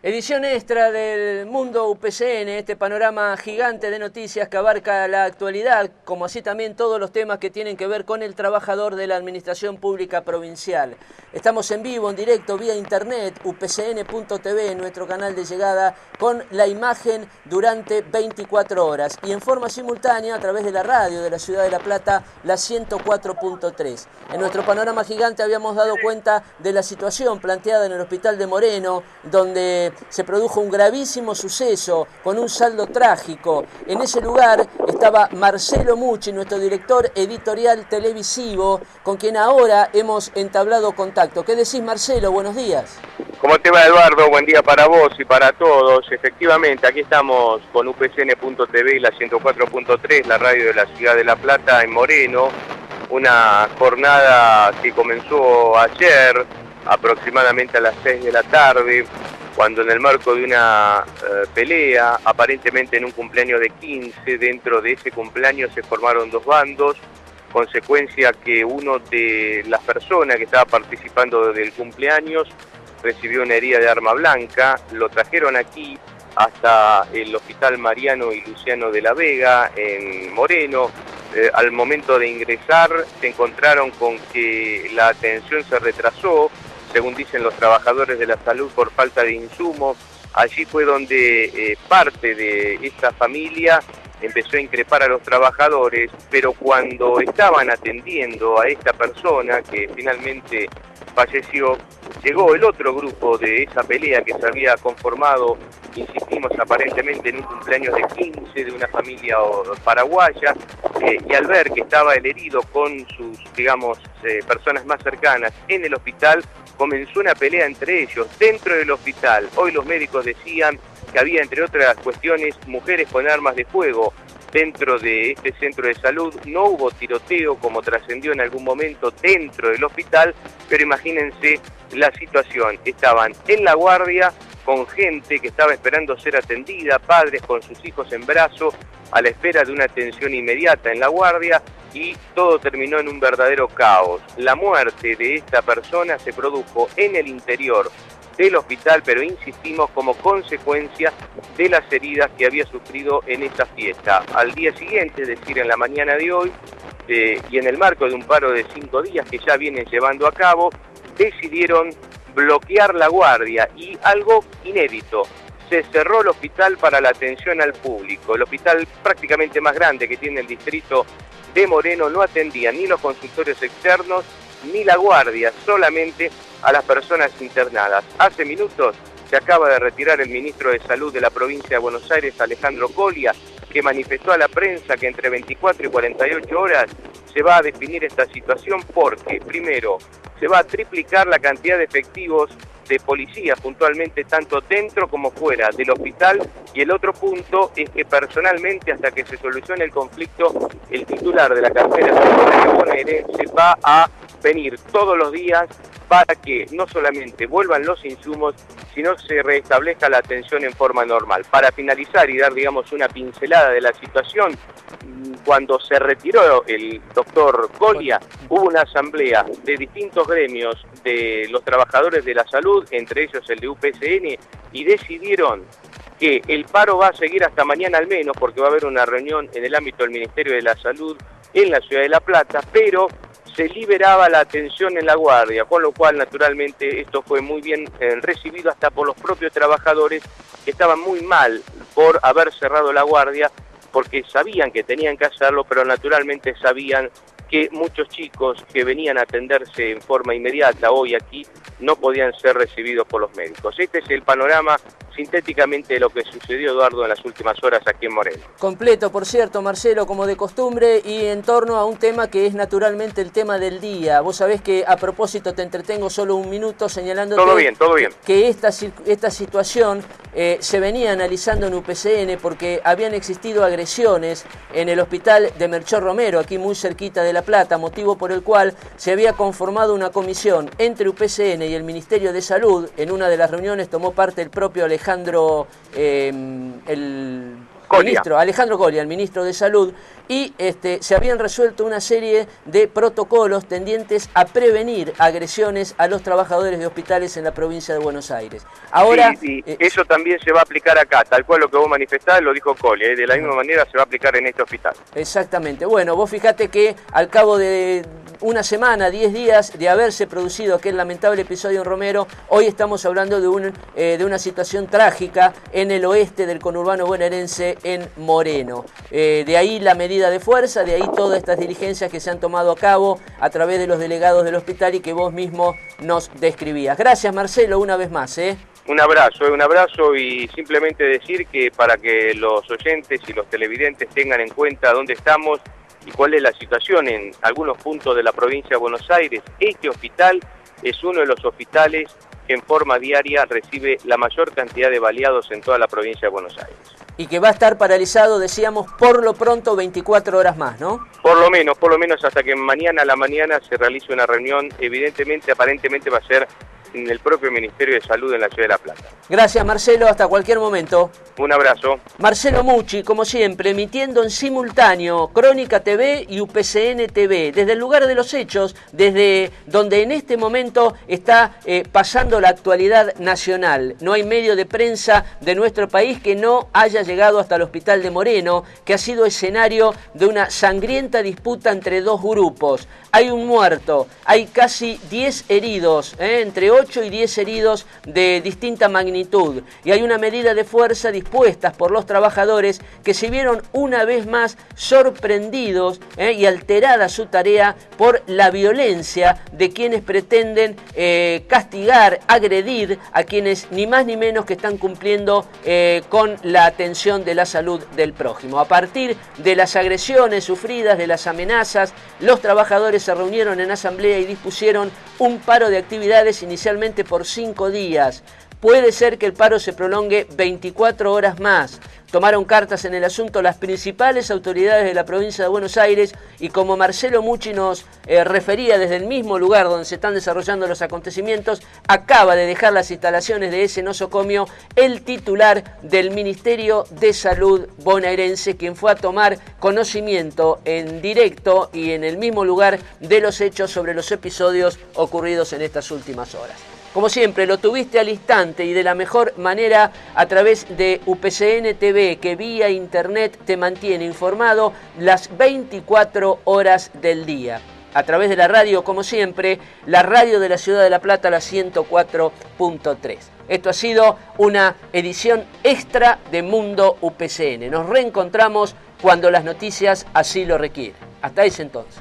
Edición extra del Mundo UPCN, este panorama gigante de noticias que abarca la actualidad, como así también todos los temas que tienen que ver con el trabajador de la Administración Pública Provincial. Estamos en vivo, en directo, vía internet, upcn.tv, nuestro canal de llegada, con la imagen durante 24 horas. Y en forma simultánea, a través de la radio de la Ciudad de La Plata, la 104.3. En nuestro panorama gigante habíamos dado cuenta de la situación planteada en el Hospital de Moreno, donde se produjo un gravísimo suceso con un saldo trágico. En ese lugar estaba Marcelo Mucci, nuestro director editorial televisivo, con quien ahora hemos entablado contacto. ¿Qué decís, Marcelo? Buenos días. ¿Cómo te va, Eduardo? Buen día para vos y para todos. Efectivamente, aquí estamos con upcn.tv y la 104.3, la radio de la Ciudad de La Plata, en Moreno. Una jornada que comenzó ayer, aproximadamente a las 6 de la tarde, cuando en el marco de una pelea, aparentemente en un cumpleaños de 15, dentro de ese cumpleaños se formaron dos bandos, consecuencia que uno de las personas que estaba participando del cumpleaños recibió una herida de arma blanca, lo trajeron aquí hasta el Hospital Mariano y Luciano de la Vega, en Moreno. Al momento de ingresar se encontraron con que la atención se retrasó, según dicen los trabajadores de la salud, por falta de insumos. Allí fue donde parte de esta familia empezó a increpar a los trabajadores, pero cuando estaban atendiendo a esta persona que finalmente falleció, llegó el otro grupo de esa pelea que se había conformado, insistimos, aparentemente en un cumpleaños de 15 de una familia paraguaya, y al ver que estaba el herido con sus, digamos, personas más cercanas en el hospital, comenzó una pelea entre ellos dentro del hospital. Hoy los médicos decían que había, entre otras cuestiones, mujeres con armas de fuego dentro de este centro de salud. No hubo tiroteo como trascendió en algún momento dentro del hospital, pero imagínense la situación. Estaban en la guardia con gente que estaba esperando ser atendida, padres con sus hijos en brazos, a la espera de una atención inmediata en la guardia, y todo terminó en un verdadero caos. La muerte de esta persona se produjo en el interior del hospital, pero insistimos, como consecuencia de las heridas que había sufrido en esta fiesta. Al día siguiente, es decir, en la mañana de hoy, y en el marco de un paro de 5 días que ya vienen llevando a cabo, decidieron bloquear la guardia, y algo inédito: se cerró el hospital para la atención al público. El hospital prácticamente más grande que tiene el distrito de Moreno no atendía ni los consultorios externos ni la guardia, solamente a las personas internadas. Hace minutos se acaba de retirar el ministro de Salud de la provincia de Buenos Aires, Alejandro Colia, que manifestó a la prensa que entre 24 y 48 horas se va a definir esta situación, porque primero se va a triplicar la cantidad de efectivos de policía, puntualmente tanto dentro como fuera del hospital, y el otro punto es que personalmente, hasta que se solucione el conflicto, el titular de la cartera bonaerense va a venir todos los días para que no solamente vuelvan los insumos, sino se restablezca la atención en forma normal. Para finalizar y dar, digamos, una pincelada de la situación, cuando se retiró el doctor Colia, hubo una asamblea de distintos gremios de los trabajadores de la salud, entre ellos el de UPCN, y decidieron que el paro va a seguir hasta mañana al menos, porque va a haber una reunión en el ámbito del Ministerio de la Salud en la Ciudad de La Plata, pero se liberaba la atención en la guardia, con lo cual naturalmente esto fue muy bien recibido hasta por los propios trabajadores, que estaban muy mal por haber cerrado la guardia, porque sabían que tenían que hacerlo, pero naturalmente sabían que muchos chicos que venían a atenderse en forma inmediata hoy aquí no podían ser recibidos por los médicos. Este es el panorama sintéticamente de lo que sucedió, Eduardo, en las últimas horas aquí en Moreno. Completo, por cierto, Marcelo, como de costumbre, y en torno a un tema que es naturalmente el tema del día. Vos sabés que, a propósito, te entretengo solo un minuto señalando todo bien. Que esta situación se venía analizando en UPCN porque habían existido agresiones en el hospital de Melchor Romero, aquí muy cerquita de La Plata, motivo por el cual se había conformado una comisión entre UPCN y el Ministerio de Salud. En una de las reuniones tomó parte el propio Alejandro Colia, el ministro de Salud, y se habían resuelto una serie de protocolos tendientes a prevenir agresiones a los trabajadores de hospitales en la provincia de Buenos Aires. Ahora, sí, eso también se va a aplicar acá, tal cual lo que vos manifestás, lo dijo Cole, de la misma manera se va a aplicar en este hospital. Exactamente. Bueno, vos fijate que al cabo de una semana, 10 días de haberse producido aquel lamentable episodio en Romero, hoy estamos hablando de una situación trágica en el oeste del conurbano bonaerense, en Moreno. De ahí la medida de fuerza, de ahí todas estas diligencias que se han tomado a cabo a través de los delegados del hospital y que vos mismo nos describías. Gracias, Marcelo, una vez más. Un abrazo y simplemente decir que para que los oyentes y los televidentes tengan en cuenta dónde estamos y cuál es la situación en algunos puntos de la provincia de Buenos Aires, este hospital es uno de los hospitales que en forma diaria recibe la mayor cantidad de baleados en toda la provincia de Buenos Aires. Y que va a estar paralizado, decíamos, por lo pronto 24 horas más, ¿no? Por lo menos hasta que mañana a la mañana se realice una reunión, aparentemente va a ser en el propio Ministerio de Salud en la Ciudad de La Plata. Gracias, Marcelo, hasta cualquier momento. Un abrazo. Marcelo Mucci, como siempre, emitiendo en simultáneo Crónica TV y UPCN TV, desde el lugar de los hechos, desde donde en este momento está pasando la actualidad nacional. No hay medio de prensa de nuestro país que no haya llegado hasta el Hospital de Moreno, que ha sido escenario de una sangrienta disputa entre dos grupos. Hay un muerto, hay casi 10 heridos, entre 8 y 10 heridos de distinta magnitud. Y hay una medida de fuerza dispuestas por los trabajadores que se vieron una vez más sorprendidos y alterada su tarea por la violencia de quienes pretenden castigar, agredir a quienes ni más ni menos que están cumpliendo con la atención de la salud del prójimo. A partir de las agresiones sufridas, de las amenazas, los trabajadores se reunieron en asamblea y dispusieron un paro de actividades inicialmente por 5 días. Puede ser que el paro se prolongue 24 horas más. Tomaron cartas en el asunto las principales autoridades de la provincia de Buenos Aires y como Marcelo Mucci nos refería desde el mismo lugar donde se están desarrollando los acontecimientos, acaba de dejar las instalaciones de ese nosocomio el titular del Ministerio de Salud bonaerense, quien fue a tomar conocimiento en directo y en el mismo lugar de los hechos sobre los episodios ocurridos en estas últimas horas. Como siempre, lo tuviste al instante y de la mejor manera a través de UPCN TV, que vía internet te mantiene informado las 24 horas del día. A través de la radio, como siempre, la radio de la Ciudad de La Plata, la 104.3. Esto ha sido una edición extra de Mundo UPCN. Nos reencontramos cuando las noticias así lo requieren. Hasta ese entonces.